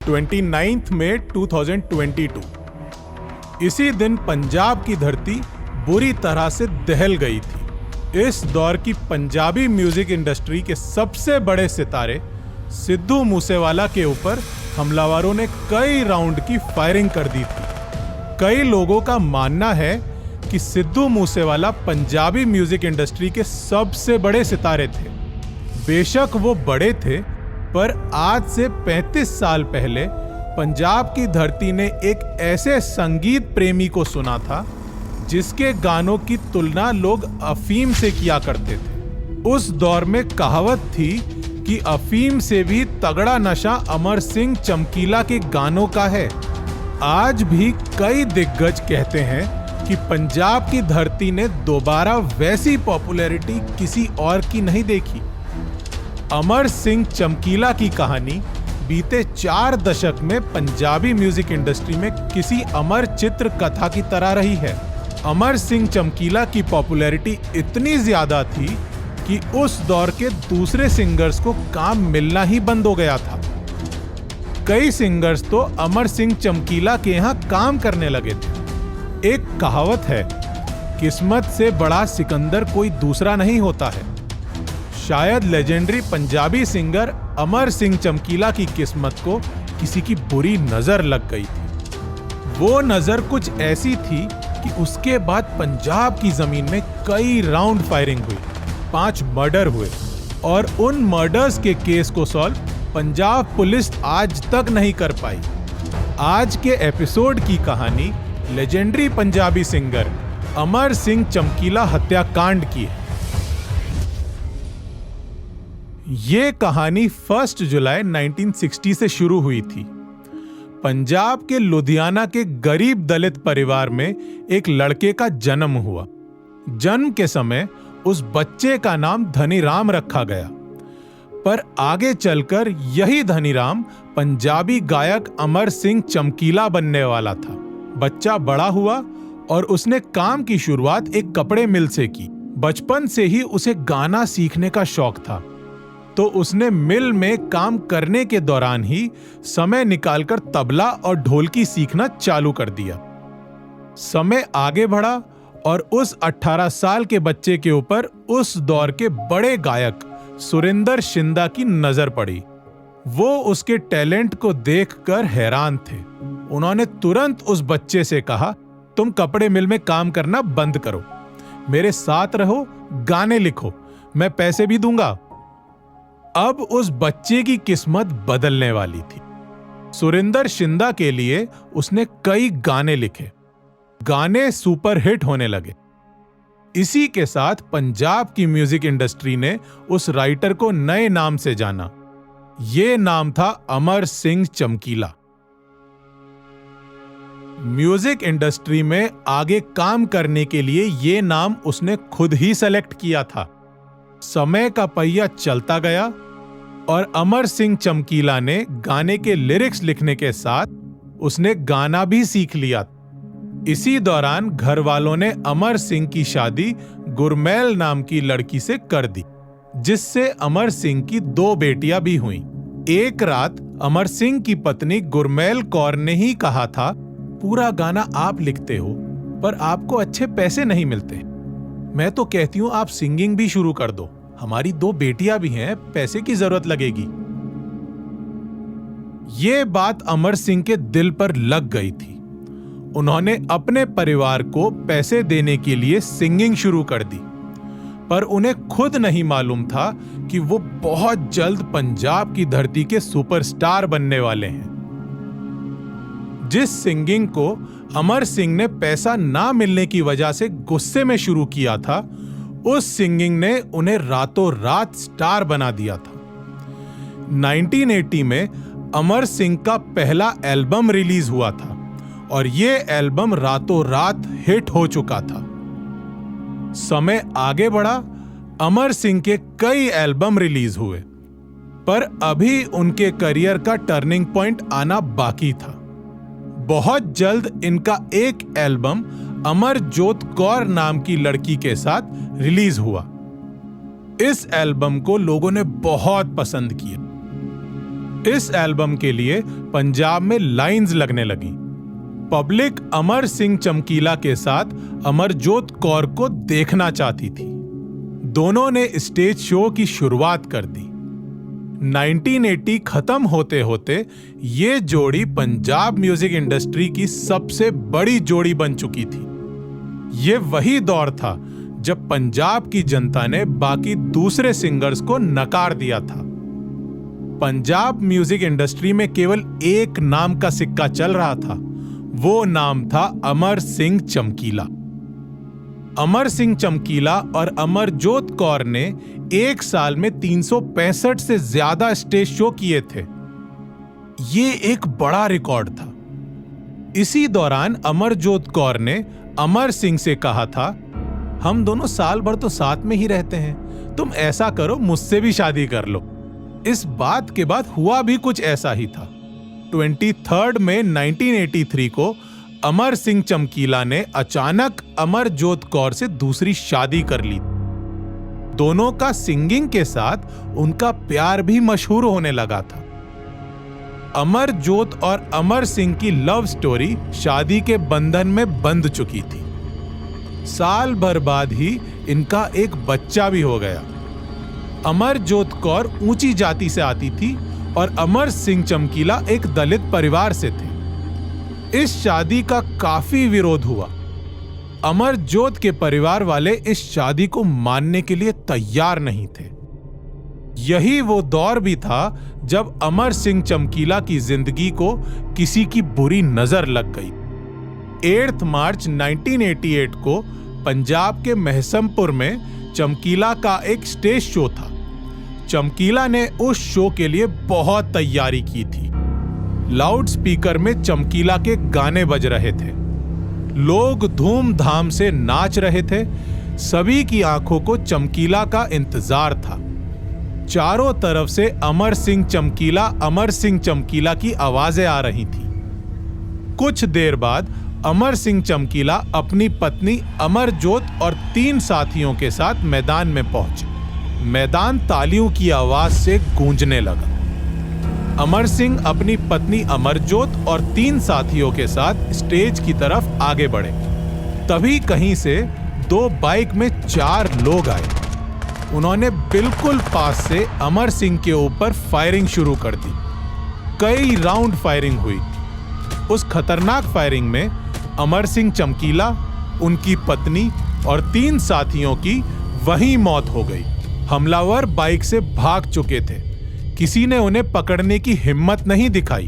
29 मई 2022। इसी दिन पंजाब की धरती बुरी तरह से दहल गई थी। इस दौर की पंजाबी म्यूजिक इंडस्ट्री के सबसे बड़े सितारे सिद्धू मूसेवाला के ऊपर हमलावरों ने कई राउंड की फायरिंग कर दी थी। कई लोगों का मानना है कि सिद्धू मूसेवाला पंजाबी म्यूजिक इंडस्ट्री के सबसे बड़े सितारे थे। बेशक वो बड़े थे, पर आज से 35 साल पहले पंजाब की धरती ने एक ऐसे संगीत प्रेमी को सुना था जिसके गानों की तुलना लोग अफीम से किया करते थे। उस दौर में कहावत थी कि अफीम से भी तगड़ा नशा अमर सिंह चमकीला के गानों का है। आज भी कई दिग्गज कहते हैं कि पंजाब की धरती ने दोबारा वैसी पॉपुलैरिटी किसी और की नहीं देखी। अमर सिंह चमकीला की कहानी बीते 4 दशक में पंजाबी म्यूजिक इंडस्ट्री में किसी अमर चित्र कथा की तरह रही है। अमर सिंह चमकीला की पॉपुलैरिटी इतनी ज्यादा थी कि उस दौर के दूसरे सिंगर्स को काम मिलना ही बंद हो गया था। कई सिंगर्स तो अमर सिंह चमकीला के यहां काम करने लगे थे। एक कहावत है, किस्मत से बड़ा सिकंदर कोई दूसरा नहीं होता है। शायद लेजेंडरी पंजाबी सिंगर अमर सिंह चमकीला की किस्मत को किसी की बुरी नजर लग गई थी। वो नजर कुछ ऐसी थी कि उसके बाद पंजाब की जमीन में कई राउंड फायरिंग हुई, 5 मर्डर हुए और उन मर्डर्स के केस को सॉल्व पंजाब पुलिस आज तक नहीं कर पाई। आज के एपिसोड की कहानी लेजेंडरी पंजाबी सिंगर अमर सिंह चमकीला हत्याकांड की है। ये कहानी 1 जुलाई 1960 से शुरू हुई थी। पंजाब के लुधियाना के गरीब दलित परिवार में एक लड़के का जन्म हुआ। जन्म के समय उस बच्चे का नाम धनीराम रखा गया, पर आगे चलकर यही धनीराम पंजाबी गायक अमर सिंह चमकीला बनने वाला था। बच्चा बड़ा हुआ और उसने काम की शुरुआत एक कपड़े मिल से की। बचपन से ही उसे गाना सीखने का शौक था, तो उसने मिल में काम करने के दौरान ही समय निकालकर तबला और ढोलकी सीखना चालू कर दिया। समय आगे बढ़ा और उस 18 साल के बच्चे के ऊपर उस दौर के बड़े गायक सुरेंद्र शिंदा की नजर पड़ी। वो उसके टैलेंट को देखकर हैरान थे। उन्होंने तुरंत उस बच्चे से कहा, तुम कपड़े मिल में काम करना बंद करो, मेरे साथ रहो, गाने लिखो, मैं पैसे भी दूंगा। अब उस बच्चे की किस्मत बदलने वाली थी। सुरेंद्र शिंदा के लिए उसने कई गाने लिखे। गाने सुपरहिट होने लगे। इसी के साथ पंजाब की म्यूजिक इंडस्ट्री ने उस राइटर को नए नाम से जाना। ये नाम था अमर सिंह चमकीला। म्यूजिक इंडस्ट्री में आगे काम करने के लिए ये नाम उसने खुद ही सेलेक्ट किया था। समय का पहिया चलता गया और अमर सिंह चमकीला ने गाने के लिरिक्स लिखने के साथ उसने गाना भी सीख लिया। इसी दौरान घर वालों ने अमर सिंह की शादी गुरमैल नाम की लड़की से कर दी, जिससे अमर सिंह की 2 बेटियां भी हुईं। एक रात अमर सिंह की पत्नी गुरमैल कौर ने ही कहा था, पूरा गाना आप लिखते हो पर आपको अच्छे पैसे नहीं मिलते। मैं तो कहती हूं आप सिंगिंग भी शुरू कर दो, हमारी 2 बेटियां भी हैं, पैसे की जरूरत लगेगी। ये बात अमर सिंह के दिल पर लग गई थी। उन्होंने अपने परिवार को पैसे देने के लिए सिंगिंग शुरू कर दी, पर उन्हें खुद नहीं मालूम था कि वो बहुत जल्द पंजाब की धरती के सुपरस्टार बनने वाले हैं। जिस सिंगिंग को अमर सिंह ने पैसा ना मिलने की वजह से गुस्से में शुरू किया था, उस सिंगिंग ने उन्हें रातों रात स्टार बना दिया था। 1980 में अमर सिंह का पहला एल्बम रिलीज हुआ था और ये एल्बम रातों रात हिट हो चुका था। समय आगे बढ़ा, अमर सिंह के कई एल्बम रिलीज हुए, पर अभी उनके करियर का टर्निंग पॉइंट आना बाकी था। बहुत जल्द इनका एक एल्बम अमरजोत कौर नाम की लड़की के साथ रिलीज हुआ। इस एल्बम को लोगों ने बहुत पसंद किया। इस एल्बम के लिए पंजाब में लाइंस लगने लगी। पब्लिक अमर सिंह चमकीला के साथ अमरजोत कौर को देखना चाहती थी। दोनों ने स्टेज शो की शुरुआत कर दी। 1980 खत्म होते होते ये जोड़ी पंजाब म्यूजिक इंडस्ट्री की सबसे बड़ी जोड़ी बन चुकी थी। ये वही दौर था जब पंजाब की जनता ने बाकी दूसरे सिंगर्स को नकार दिया था। पंजाब म्यूजिक इंडस्ट्री में केवल एक नाम का सिक्का चल रहा था, वो नाम था अमर सिंह चमकीला। अमर सिंह चमकीला और अमरजोत कौर ने एक साल में 365 से ज्यादा स्टेज शो किए थे। ये एक बड़ा रिकॉर्ड था। इसी दौरान अमरजोत कौर ने अमर सिंह से कहा था, हम दोनों साल भर तो साथ में ही रहते हैं, तुम ऐसा करो मुझसे भी शादी कर लो। इस बात के बाद हुआ भी कुछ ऐसा ही था। 23 मई 1983 को अमर सिंह चमकीला ने अचानक अमरजोत कौर से दूसरी शादी कर ली। दोनों का सिंगिंग के साथ उनका प्यार भी मशहूर होने लगा था। अमरजोत और अमर सिंह की लव स्टोरी शादी के बंधन में बंध चुकी थी। साल भर बाद ही इनका एक बच्चा भी हो गया। अमरजोत कौर ऊंची जाति से आती थी और अमर सिंह चमकीला एक दलित परिवार से थे। इस शादी का काफी विरोध हुआ। अमरजोत के परिवार वाले इस शादी को मानने के लिए तैयार नहीं थे। यही वो दौर भी था जब अमर सिंह चमकीला की जिंदगी को किसी की बुरी नजर लग गई। 8 मार्च 1988 को पंजाब के महसमपुर में चमकीला का एक स्टेज शो था। चमकीला ने उस शो के लिए बहुत तैयारी की थी। लाउड स्पीकर में चमकीला के गाने बज रहे थे। लोग धूमधाम से नाच रहे थे। सभी की आंखों को चमकीला का इंतजार था। चारों तरफ से अमर सिंह चमकीला की आवाजें आ रही थी। कुछ देर बाद अमर सिंह चमकीला अपनी पत्नी अमरजोत और 3 साथियों के साथ मैदान में पहुंचे। मैदान तालियों की आवाज से गूंजने लगा। अमर सिंह अपनी पत्नी अमरजोत और 3 साथियों के साथ स्टेज की तरफ आगे बढ़े। तभी कहीं से 2 बाइक में 4 लोग आए। उन्होंने बिल्कुल पास से अमर सिंह के ऊपर फायरिंग शुरू कर दी। कई राउंड फायरिंग हुई। उस खतरनाक फायरिंग में अमर सिंह चमकीला, उनकी पत्नी और 3 साथियों की वहीं मौत हो गई। हमलावर बाइक से भाग चुके थे। किसी ने उन्हें पकड़ने की हिम्मत नहीं दिखाई।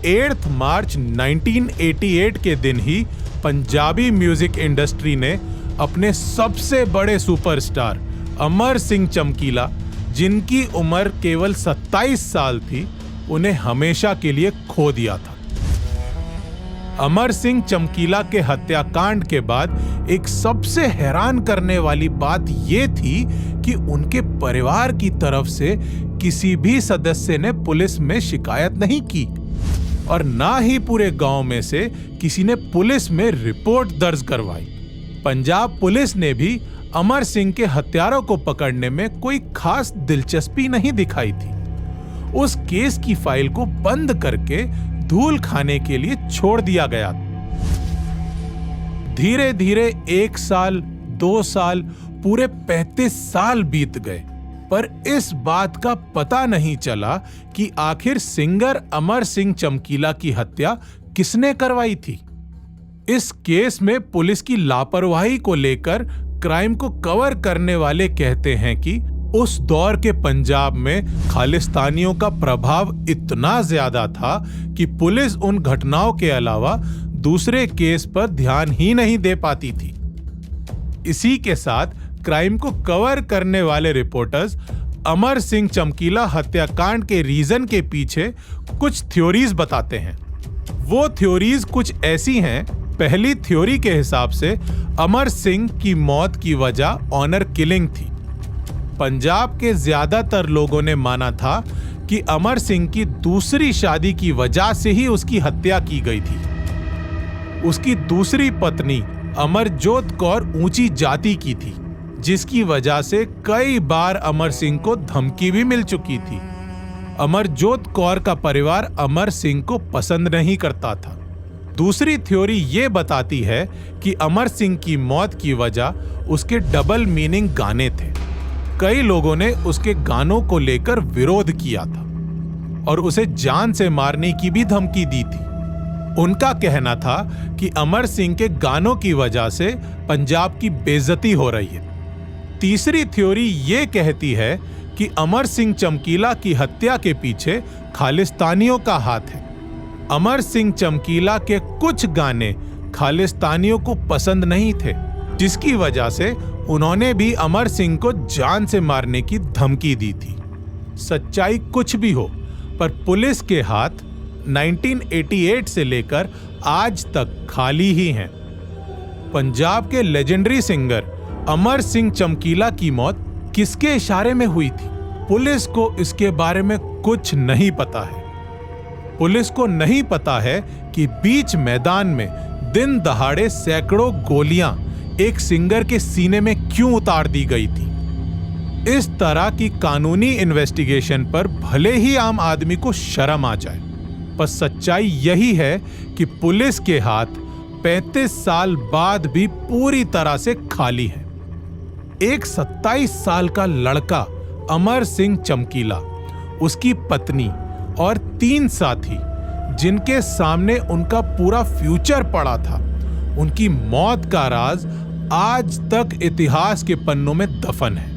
8 मार्च 1988 के दिन ही पंजाबी म्यूजिक इंडस्ट्री ने अपने सबसे बड़े सुपरस्टार अमर सिंह चमकीला, जिनकी उम्र केवल 27 साल थी, उन्हें हमेशा के लिए खो दिया था। अमर सिंह चमकीला के हत्याकांड के बाद एक सबसे हैरान करने वाली बात यह थी कि उनके परिवार की तरफ से किसी भी सदस्य ने पुलिस में शिकायत नहीं की और ना ही पूरे गांव में से किसी ने पुलिस में रिपोर्ट दर्ज करवाई। पंजाब पुलिस ने भी अमर सिंह के हत्यारों को पकड़ने में कोई खास दिलचस्पी नहीं दिखाई थी। उस केस की फाइल को बंद करके धूल खाने के लिए छोड़ दिया गया। धीरे धीरे 1 साल, 2 साल, पूरे 35 साल बीत गए, पर इस बात का पता नहीं चला कि आखिर सिंगर अमर सिंह चमकीला की हत्या किसने करवाई थी। इस केस में पुलिस की लापरवाही को लेकर क्राइम को कवर करने वाले कहते हैं कि उस दौर के पंजाब में खालिस्तानियों का प्रभाव इतना ज्यादा था कि पुलिस उन घटनाओं के अलावा दूसरे केस पर ध्यान ही नहीं दे पाती थी। इसी के साथ क्राइम को कवर करने वाले रिपोर्टर्स अमर सिंह चमकीला हत्याकांड के रीजन के पीछे कुछ थ्योरीज बताते हैं। वो थ्योरीज कुछ ऐसी हैं। पहली थ्योरी के हिसाब से अमर सिंह की मौत की वजह ऑनर किलिंग थी। पंजाब के ज्यादातर लोगों ने माना था कि अमर सिंह की दूसरी शादी की वजह से ही उसकी हत्या की गई थी। उसकी दूसरी पत्नी अमरजोत कौर ऊंची जाति की थी, जिसकी वजह से कई बार अमर सिंह को धमकी भी मिल चुकी थी। अमरजोत कौर का परिवार अमर सिंह को पसंद नहीं करता था। दूसरी थ्योरी ये बताती है कि अमर सिंह की मौत की वजह उसके डबल मीनिंग गाने थे। कई लोगों ने उसके गानों को लेकर विरोध किया था और उसे जान से मारने की भी धमकी दी थी। उनका कहना था कि अमर सिंह के गानों की वजह से पंजाब की बेइज्जती हो रही है। तीसरी थ्योरी ये कहती है कि अमर सिंह चमकीला की हत्या के पीछे खालिस्तानियों का हाथ है। अमर सिंह चमकीला के कुछ गाने खालिस्तानियों को पसंद नहीं थे, जिसकी वजह से उन्होंने भी अमर सिंह को जान से मारने की धमकी दी थी। सच्चाई कुछ भी हो, पर पुलिस के हाथ 1988 से लेकर आज तक खाली ही हैं। पंजाब के लेजेंडरी सिंगर अमर सिंह चमकीला की मौत किसके इशारे में हुई थी? पुलिस को इसके बारे में कुछ नहीं पता है। पुलिस को नहीं पता है कि बीच मैदान में दिन दहाड़े सैकड़ों गोलियां एक सिंगर के सीने में क्यों उतार दी गई थी। इस तरह की कानूनी इन्वेस्टिगेशन पर भले ही आम आदमी को शर्म आ जाए, पर सच्चाई यही है कि पुलिस के हाथ 35 साल बाद भी पूरी तरह से खाली है। एक 27 साल का लड़का अमर सिंह चमकीला, उसकी पत्नी और 3 साथी जिनके सामने उनका पूरा फ्यूचर पड़ा था, उनकी मौत का राज आज तक इतिहास के पन्नों में दफन है।